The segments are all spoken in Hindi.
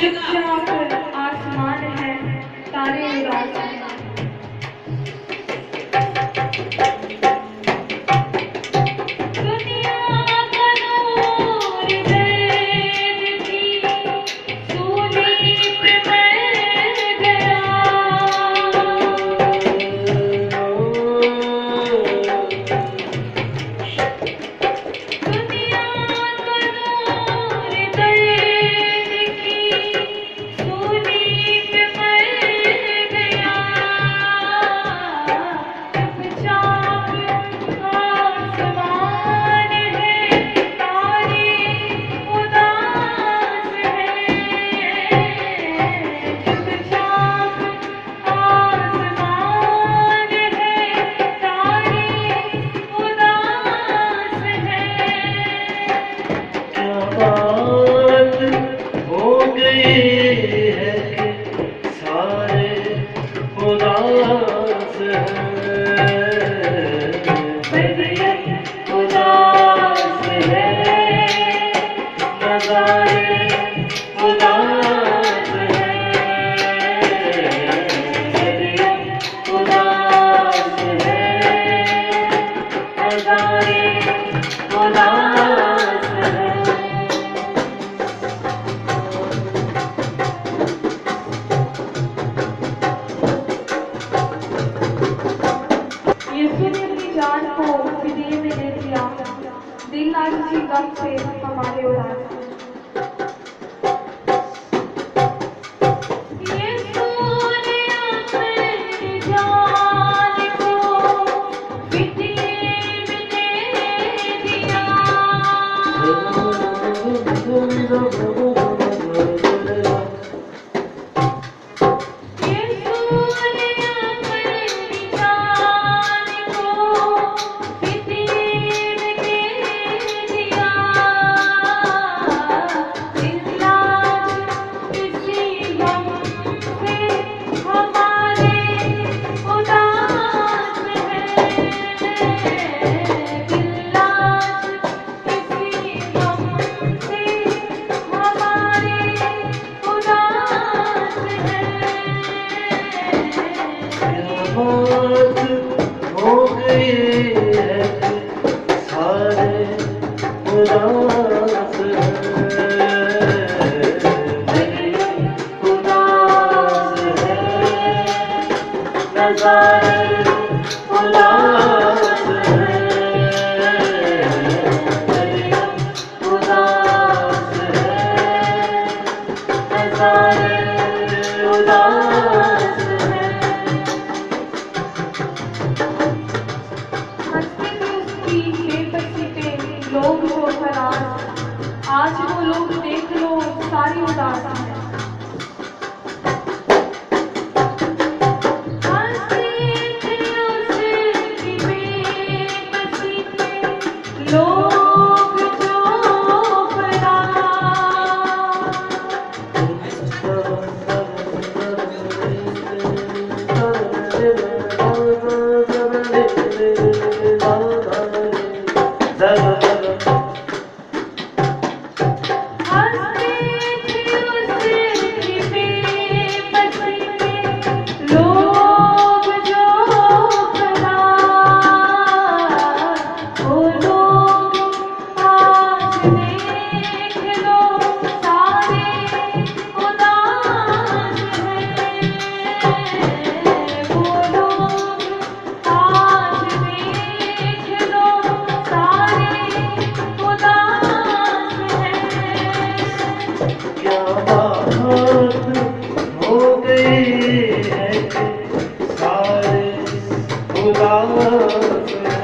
चुपचाप आसमान है, तारे उदास हैं। दुनिया का नूर ज़ैद की सूली पे मर गया। दुनिया का नूर ज़ैद की सूली पे मर गया। चुपचाप आसमान है, तारे उदास हैं। चुपचाप आसमान है, तारे उदास हैं। क्या बात हो गई है कि सारे उदास हैं। तबीयत उदास है, नज़ारे उदास हैं। तबीयत उदास है, नज़ारे उदास हैं। यीशु ने अपनी जान को फिदिये में दे दिया। दिल आज इसी गम से हमारे उदास हैं। यीशु ने अपनी जान को फिदिये में दे दिया। यीशु ने अपनी जान को फिदिये में दे दिया। इस लाज इसी गम से हमारे उदास हैं। दिल लाज इसी गम से हमारे उदास हैं। क्या बात हो गई है कि सारे उदास हैं। तबीयत उदास है, नज़ारे उदास हैं। तबीयत उदास है, नज़ारे उदास हैं। हंसते थे उसकी बेबसी पे लोग हो फरार। आज वो लोग देख लो सारे उदास हैं। हंसते थे उसकी बेबसी पे लोग जो फरार। हंसते थे उसकी बेबसी पे लोग जो फरार। वो लोग आज देख लो सारे उदास हैं। वो लोग आज देख लो सारे उदास हैं। क्या बात हो गई है कि सारे उदास हैं।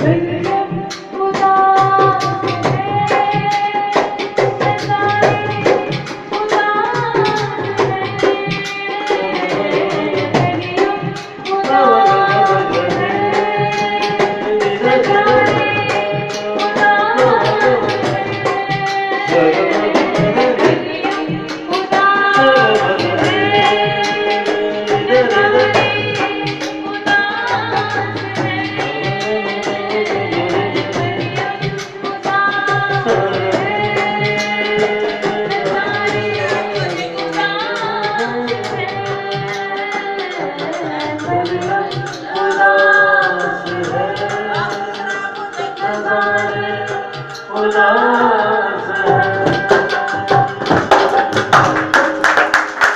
तबीयत उदास है, नज़ारे उदास हैं। तबीयत उदास है, नज़ारे उदास हैं। खुदा